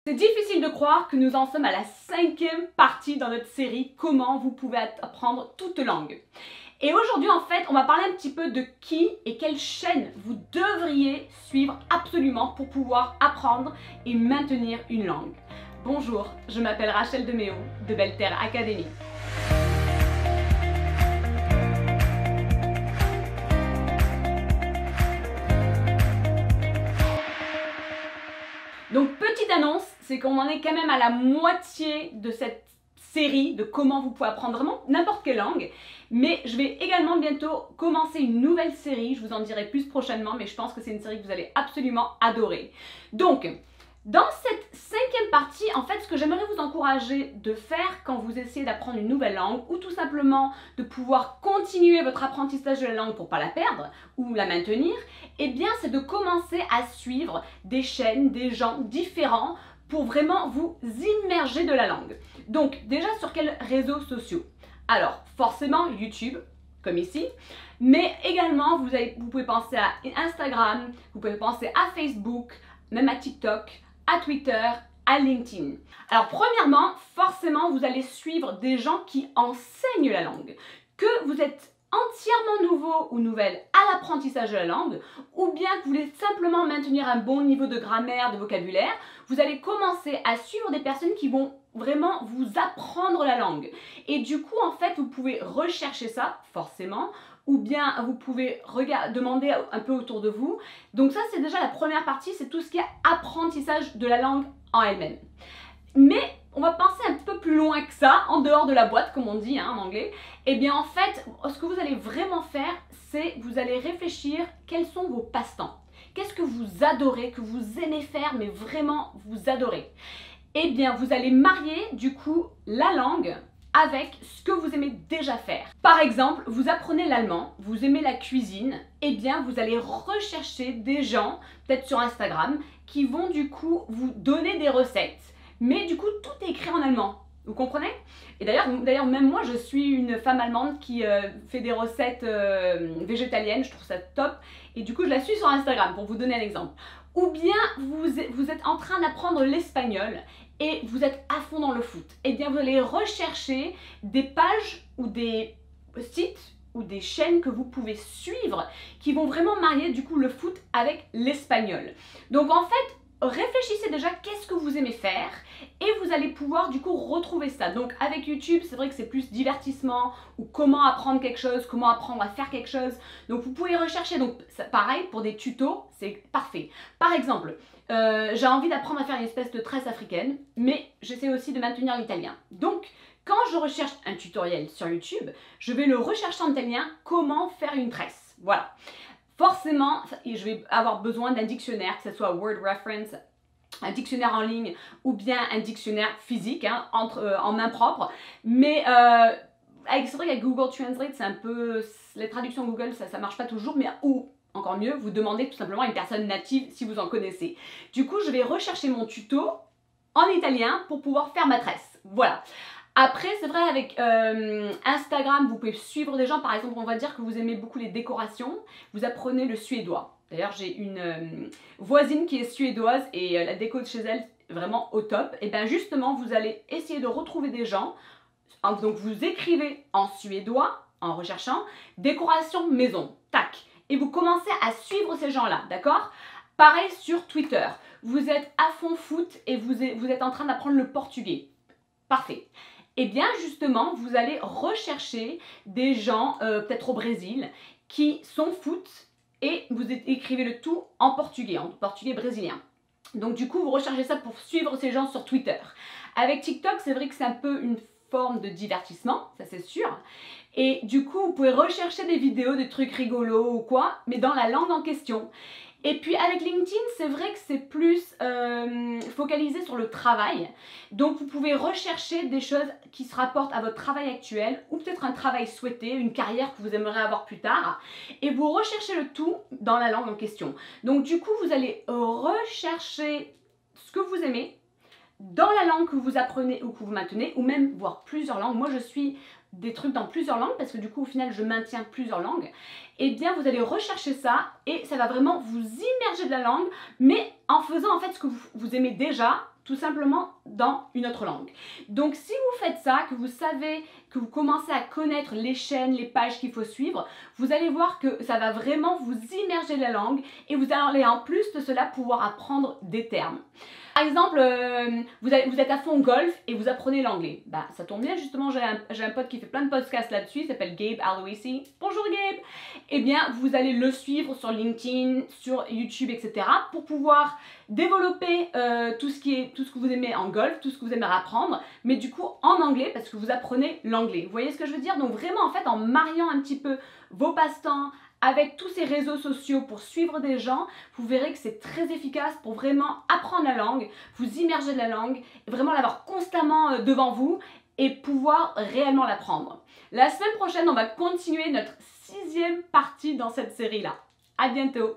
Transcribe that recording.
C'est difficile de croire que nous en sommes à la 5e partie dans notre série « Comment vous pouvez apprendre toute langue ». Et aujourd'hui, en fait, on va parler un petit peu de qui et quelle chaîne vous devriez suivre absolument pour pouvoir apprendre et maintenir une langue. Bonjour, je m'appelle Rachel Deméo de Belle Terre Academy. Donc petite annonce, c'est qu'on en est quand même à la moitié de cette série de comment vous pouvez apprendre vraiment n'importe quelle langue. Mais je vais également bientôt commencer une nouvelle série, je vous en dirai plus prochainement, mais je pense que c'est une série que vous allez absolument adorer. Donc, dans cette 5e partie, en fait, ce que j'aimerais vous encourager de faire quand vous essayez d'apprendre une nouvelle langue ou tout simplement de pouvoir continuer votre apprentissage de la langue pour ne pas la perdre ou la maintenir, eh bien, c'est de commencer à suivre des chaînes, des gens différents pour vraiment vous immerger de la langue. Donc, déjà, sur quels réseaux sociaux? Alors, forcément, YouTube, comme ici, mais également, vous pouvez penser à Instagram, vous pouvez penser à Facebook, même à TikTok, à Twitter, à LinkedIn. Alors premièrement, forcément, vous allez suivre des gens qui enseignent la langue. Que vous êtes entièrement nouveau ou nouvelle à l'apprentissage de la langue, ou bien que vous voulez simplement maintenir un bon niveau de grammaire, de vocabulaire, vous allez commencer à suivre des personnes qui vont vraiment vous apprendre la langue. Et du coup, en fait, vous pouvez rechercher ça, forcément, ou bien vous pouvez demander un peu autour de vous. Donc ça, c'est déjà la première partie, c'est tout ce qui est apprentissage de la langue en elle-même. Mais on va penser un peu plus loin que ça, en dehors de la boîte, comme on dit en anglais. Eh bien en fait, ce que vous allez vraiment faire, c'est vous allez réfléchir quels sont vos passe-temps. Qu'est-ce que vous adorez, que vous aimez faire, mais vraiment vous adorez. Eh bien vous allez marier du coup la langue avec ce que vous aimez déjà faire. Par exemple, vous apprenez l'allemand, vous aimez la cuisine, eh bien vous allez rechercher des gens, peut-être sur Instagram, qui vont du coup vous donner des recettes. Mais du coup, tout est écrit en allemand. Vous comprenez? Et d'ailleurs, même moi, je suis une femme allemande qui fait des recettes végétaliennes. Je trouve ça top. Et du coup, je la suis sur Instagram pour vous donner un exemple. Ou bien, vous êtes en train d'apprendre l'espagnol et vous êtes à fond dans le foot. Eh bien, vous allez rechercher des pages ou des sites ou des chaînes que vous pouvez suivre qui vont vraiment marier du coup le foot avec l'espagnol. Donc, en fait, réfléchissez déjà qu'est-ce que vous aimez faire et vous allez pouvoir du coup retrouver ça. Donc avec YouTube, c'est vrai que c'est plus divertissement ou comment apprendre quelque chose, comment apprendre à faire quelque chose. Donc vous pouvez rechercher, donc pareil pour des tutos, c'est parfait. Par exemple, j'ai envie d'apprendre à faire une espèce de tresse africaine, mais j'essaie aussi de maintenir l'italien. Donc quand je recherche un tutoriel sur YouTube, je vais le rechercher en italien, comment faire une tresse. Voilà. Forcément, je vais avoir besoin d'un dictionnaire, que ce soit Word Reference, un dictionnaire en ligne ou bien un dictionnaire physique en main propre. Mais c'est vrai qu'avec Google Translate, c'est un peu... Les traductions Google, ça marche pas toujours, mais ou encore mieux, vous demandez tout simplement à une personne native si vous en connaissez. Du coup, je vais rechercher mon tuto en italien pour pouvoir faire ma tresse. Voilà. Après, c'est vrai, avec Instagram, vous pouvez suivre des gens. Par exemple, on va dire que vous aimez beaucoup les décorations. Vous apprenez le suédois. D'ailleurs, j'ai une voisine qui est suédoise et la déco de chez elle, vraiment au top. Et bien justement, vous allez essayer de retrouver des gens. Donc, vous écrivez en suédois, en recherchant, décoration maison, tac. Et vous commencez à suivre ces gens-là, d'accord? Pareil sur Twitter. Vous êtes à fond foot et vous êtes en train d'apprendre le portugais. Parfait. Eh bien justement, vous allez rechercher des gens, peut-être au Brésil, qui sont foot et vous écrivez le tout en portugais brésilien. Donc du coup, vous recherchez ça pour suivre ces gens sur Twitter. Avec TikTok, c'est vrai que c'est un peu une forme de divertissement, ça c'est sûr. Et du coup, vous pouvez rechercher des vidéos, des trucs rigolos ou quoi, mais dans la langue en question. Et puis avec LinkedIn, c'est vrai que c'est plus focalisé sur le travail. Donc vous pouvez rechercher des choses qui se rapportent à votre travail actuel ou peut-être un travail souhaité, une carrière que vous aimeriez avoir plus tard. Et vous recherchez le tout dans la langue en question. Donc du coup, vous allez rechercher ce que vous aimez dans la langue que vous apprenez ou que vous maintenez, ou même voir plusieurs langues. Moi, je suis des trucs dans plusieurs langues parce que du coup, au final, je maintiens plusieurs langues. Et bien, vous allez rechercher ça et ça va vraiment vous immerger de la langue, mais en faisant en fait ce que vous aimez déjà, tout simplement dans une autre langue. Donc si vous faites ça, que vous savez, que vous commencez à connaître les chaînes, les pages qu'il faut suivre, vous allez voir que ça va vraiment vous immerger la langue et vous allez en plus de cela pouvoir apprendre des termes. Par exemple, vous êtes à fond golf et vous apprenez l'anglais. Bah, ça tombe bien, justement, j'ai un pote qui fait plein de podcasts là-dessus, il s'appelle Gabe Aloisi. Bonjour Gabe! Eh bien, vous allez le suivre sur LinkedIn, sur YouTube, etc. pour pouvoir développer tout ce que vous aimez en golf, tout ce que vous aimez apprendre, mais du coup en anglais parce que vous apprenez l'anglais. Vous voyez ce que je veux dire? Donc vraiment, en fait, en mariant un petit peu vos passe-temps avec tous ces réseaux sociaux pour suivre des gens, vous verrez que c'est très efficace pour vraiment apprendre la langue, vous immerger de la langue, vraiment l'avoir constamment devant vous et pouvoir réellement l'apprendre. La semaine prochaine, on va continuer notre 6e partie dans cette série-là. À bientôt!